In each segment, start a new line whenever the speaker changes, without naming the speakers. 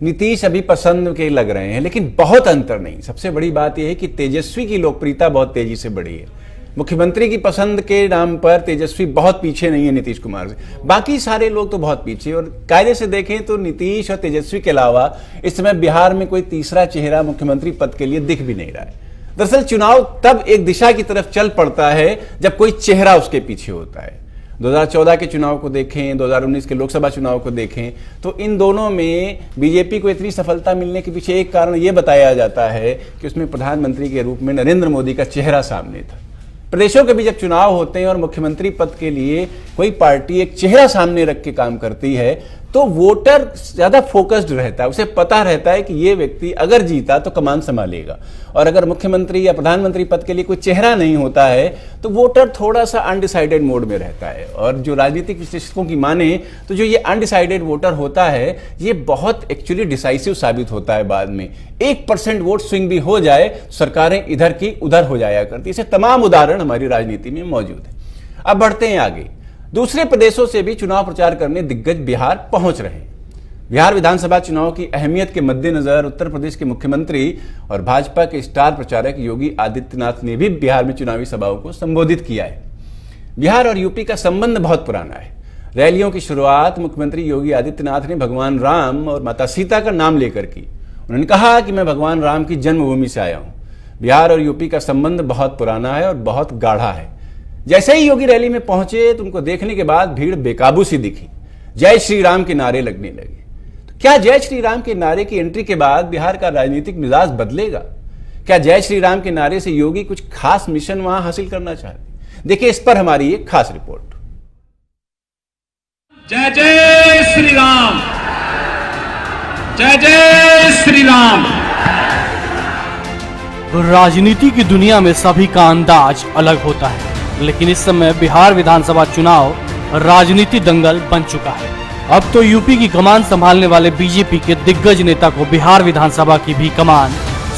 नीतीश अभी पसंद के लग रहे हैं, लेकिन बहुत अंतर नहीं। सबसे बड़ी बात यह है कि तेजस्वी की लोकप्रियता बहुत तेजी से बढ़ी है। मुख्यमंत्री की पसंद के नाम पर तेजस्वी बहुत पीछे नहीं है नीतीश कुमार से, बाकी सारे लोग तो बहुत पीछे। और कायदे से देखें तो नीतीश और तेजस्वी के अलावा इस समय बिहार में कोई तीसरा चेहरा मुख्यमंत्री पद के लिए दिख भी नहीं रहा है। दरअसल चुनाव तब एक दिशा की तरफ चल पड़ता है जब कोई चेहरा उसके पीछे होता है। 2014 के चुनाव को देखें, 2019 के लोकसभा चुनाव को देखें, तो इन दोनों में बीजेपी को इतनी सफलता मिलने के पीछे एक कारण यह बताया जाता है कि उसमें प्रधानमंत्री के रूप में नरेंद्र मोदी का चेहरा सामने था। प्रदेशों के भी जब चुनाव होते हैं और मुख्यमंत्री पद के लिए कोई पार्टी एक चेहरा सामने रख के काम करती है तो वोटर ज्यादा फोकस्ड रहता है, उसे पता रहता है कि ये व्यक्ति अगर जीता तो कमान संभालेगा। और अगर मुख्यमंत्री या प्रधानमंत्री पद के लिए कोई चेहरा नहीं होता है तो वोटर थोड़ा सा अनडिसाइडेड मोड में रहता है। और जो राजनीतिक विश्लेषकों की माने तो जो ये अनडिसाइडेड वोटर होता है ये बहुत एक्चुअली डिसाइसिव साबित होता है। बाद में 1% वोट स्विंग भी हो जाए, सरकारें इधर की उधर हो जाया करती। इसे तमाम उदाहरण हमारी राजनीति में मौजूद है। अब बढ़ते हैं आगे। दूसरे प्रदेशों से भी चुनाव प्रचार करने दिग्गज बिहार पहुंच रहे हैं। बिहार विधानसभा चुनाव की अहमियत के मद्देनजर उत्तर प्रदेश के मुख्यमंत्री और भाजपा के स्टार प्रचारक योगी आदित्यनाथ ने भी बिहार में चुनावी सभाओं को संबोधित किया है। बिहार और यूपी का संबंध बहुत पुराना है। रैलियों की शुरुआत मुख्यमंत्री योगी आदित्यनाथ ने भगवान राम और माता सीता का नाम लेकर की। उन्होंने कहा कि मैं भगवान राम की जन्मभूमि से आया हूं। बिहार और यूपी का संबंध बहुत पुराना है और बहुत गाढ़ा है। जैसे ही योगी रैली में पहुंचे तो उनको देखने के बाद भीड़ बेकाबू सी दिखी। जय श्री राम के नारे लगने लगे। तो क्या जय श्री राम के नारे की एंट्री के बाद बिहार का राजनीतिक मिजाज बदलेगा? क्या जय श्री राम के नारे से योगी कुछ खास मिशन वहां हासिल करना चाहते? देखिए इस पर हमारी एक खास रिपोर्ट।
जय जय श्री राम, जय जय श्री राम।
राजनीति की दुनिया में सभी का अंदाज अलग होता है, लेकिन इस समय बिहार विधानसभा चुनाव राजनीति दंगल बन चुका है। अब तो यूपी की कमान संभालने वाले बीजेपी के दिग्गज नेता को बिहार विधानसभा की भी कमान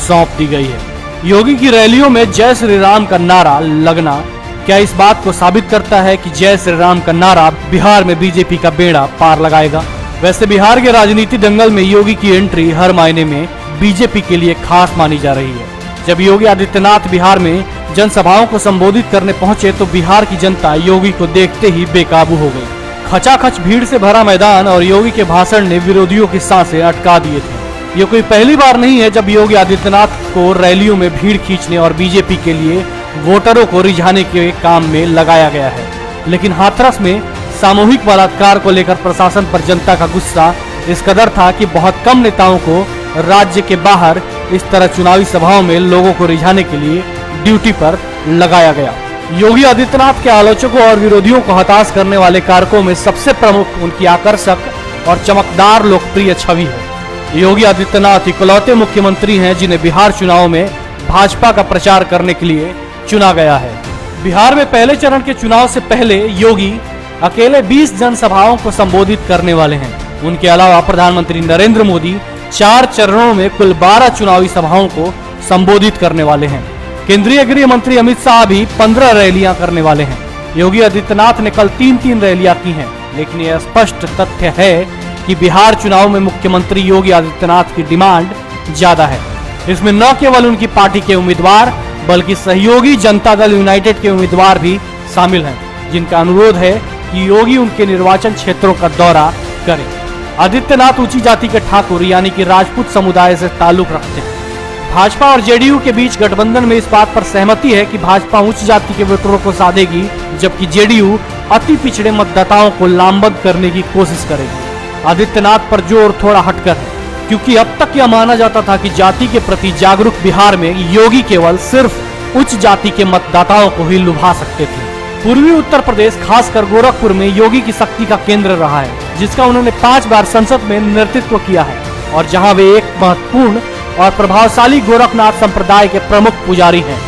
सौंप दी गई है। योगी की रैलियों में जय श्री राम का नारा लगना क्या इस बात को साबित करता है कि जय श्री राम का नारा बिहार में बीजेपी का बेड़ा पार लगाएगा? वैसे बिहार के राजनीति दंगल में योगी की एंट्री हर मायने में बीजेपी के लिए खास मानी जा रही है। जब योगी आदित्यनाथ बिहार में जनसभाओं को संबोधित करने पहुंचे तो बिहार की जनता योगी को देखते ही बेकाबू हो गई। खचाखच भीड़ से भरा मैदान और योगी के भाषण ने विरोधियों की सांसें अटका दिए थे। ये कोई पहली बार नहीं है जब योगी आदित्यनाथ को रैलियों में भीड़ खींचने और बीजेपी के लिए वोटरों को रिझाने के काम में लगाया गया है। लेकिन हाथरस में सामूहिक बलात्कार को लेकर प्रशासन पर जनता का गुस्सा इस कदर था कि बहुत कम नेताओं को राज्य के बाहर इस तरह चुनावी सभाओं में लोगों को रिझाने के लिए ड्यूटी पर लगाया गया। योगी आदित्यनाथ के आलोचकों और विरोधियों को हताश करने वाले कारकों में सबसे प्रमुख उनकी आकर्षक और चमकदार लोकप्रिय छवि है। योगी आदित्यनाथ इकलौते मुख्यमंत्री हैं जिन्हें बिहार चुनाव में भाजपा का प्रचार करने के लिए चुना गया है। बिहार में पहले चरण के चुनाव से पहले योगी अकेले 20 जनसभाओं को संबोधित करने वाले हैं। उनके अलावा प्रधानमंत्री नरेंद्र मोदी 4 चरणों में कुल 12 चुनावी सभाओं को संबोधित करने वाले हैं। केंद्रीय गृह मंत्री अमित शाह भी 15 रैलियां करने वाले हैं। योगी आदित्यनाथ ने कल 3 रैलियां की हैं, लेकिन यह स्पष्ट तथ्य है कि बिहार चुनाव में मुख्यमंत्री योगी आदित्यनाथ की डिमांड ज्यादा है। इसमें न केवल उनकी पार्टी के उम्मीदवार बल्कि सहयोगी जनता दल यूनाइटेड के उम्मीदवार भी शामिल हैं, जिनका अनुरोध है कि योगी उनके निर्वाचन क्षेत्रों का दौरा करें। आदित्यनाथ ऊंची जाति के ठाकुर यानी कि राजपूत समुदाय से ताल्लुक रखते हैं। भाजपा और जेडीयू के बीच गठबंधन में इस बात पर सहमति है कि भाजपा उच्च जाति के वोटरों को साधेगी, जबकि जेडीयू अति पिछड़े मतदाताओं को लामबंद करने की कोशिश करेगी। आदित्यनाथ पर जोर थोड़ा हटकर है, क्योंकि अब तक यह माना जाता था कि जाति के प्रति जागरूक बिहार में योगी केवल सिर्फ उच्च जाति के मतदाताओं को ही लुभा सकते थे। पूर्वी उत्तर प्रदेश खासकर गोरखपुर में योगी की शक्ति का केंद्र रहा है, जिसका उन्होंने 5 बार संसद में नेतृत्व किया है और जहां वे एक महत्वपूर्ण और प्रभावशाली गोरखनाथ संप्रदाय के प्रमुख पुजारी हैं।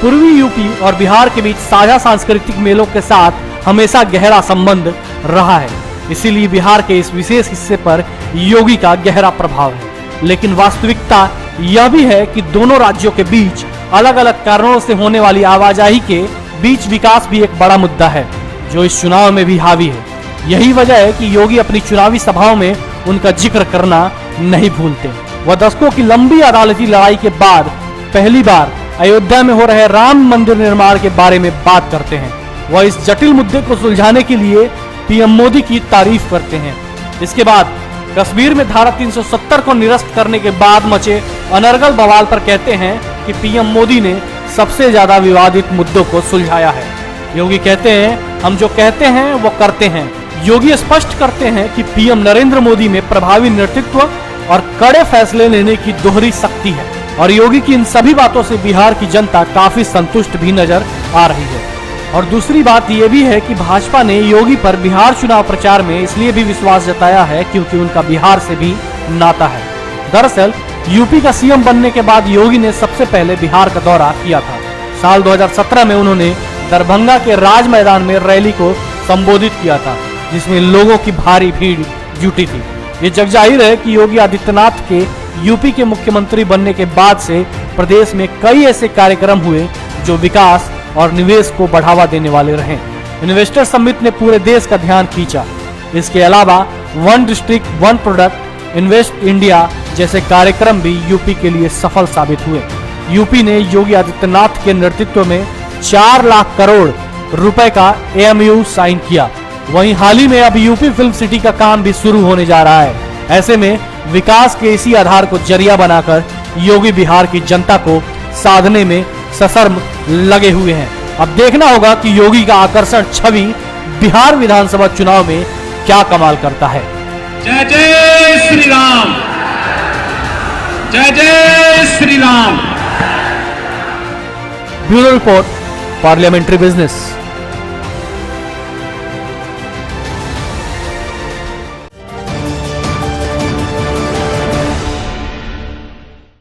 पूर्वी यूपी और बिहार के बीच साझा सांस्कृतिक मेलों के साथ हमेशा गहरा संबंध रहा है, इसीलिए बिहार के इस विशेष हिस्से पर योगी का गहरा प्रभाव है। लेकिन वास्तविकता यह भी है कि दोनों राज्यों के बीच अलग अलग कारणों से होने वाली आवाजाही के बीच विकास भी एक बड़ा मुद्दा है, जो इस चुनाव में भी हावी है। यही वजह है कि योगी अपनी चुनावी सभाओं में उनका जिक्र करना नहीं भूलते। वह दशकों की लंबी अदालती लड़ाई के बाद पहली बार अयोध्या में हो रहे राम मंदिर निर्माण के बारे में बात करते हैं। वह इस जटिल मुद्दे को सुलझाने के लिए पीएम मोदी की तारीफ करते हैं। इसके बाद कश्मीर में धारा 370 को निरस्त करने के बाद मचे अनर्गल बवाल पर कहते हैं कि पीएम मोदी ने सबसे ज्यादा विवादित मुद्दों को सुलझाया है। योगी कहते हैं, हम जो कहते हैं वो करते हैं। योगी स्पष्ट करते हैं कि पीएम नरेंद्र मोदी में प्रभावी नेतृत्व और कड़े फैसले लेने की दोहरी शक्ति है और योगी की इन सभी बातों से बिहार की जनता काफी संतुष्ट भी नजर आ रही है। और दूसरी बात यह भी है कि भाजपा ने योगी पर बिहार चुनाव प्रचार में इसलिए भी विश्वास जताया है क्योंकि उनका बिहार से भी नाता है। दरअसल यूपी का सीएम बनने के बाद योगी ने सबसे पहले बिहार का दौरा किया था। साल 2017 में उन्होंने दरभंगा के राज मैदान में रैली को संबोधित किया था, जिसमें लोगों की भारी भीड़ जुटी थी। ये जग जाहिर है कि योगी आदित्यनाथ के यूपी के मुख्यमंत्री बनने के बाद से प्रदेश में कई ऐसे कार्यक्रम हुए जो विकास और निवेश को बढ़ावा देने वाले रहे। इन्वेस्टर समिट ने पूरे देश का ध्यान खींचा। इसके अलावा one district one product, invest India जैसे कार्यक्रम भी यूपी के लिए सफल साबित हुए। यूपी ने योगी आदित्यनाथ के नेतृत्व में 4 लाख करोड़ रुपए का एमयू साइन किया। वहीं हाल ही में अब यूपी फिल्म सिटी का काम भी शुरू होने जा रहा है। ऐसे में विकास के इसी आधार को जरिया बनाकर योगी बिहार की जनता को साधने में सशर्म लगे हुए हैं। अब देखना होगा कि योगी का आकर्षण छवि बिहार विधानसभा चुनाव में क्या कमाल करता है।
जय जय श्री राम, जय जय Shri Ram.
Bureau report, parliamentary business.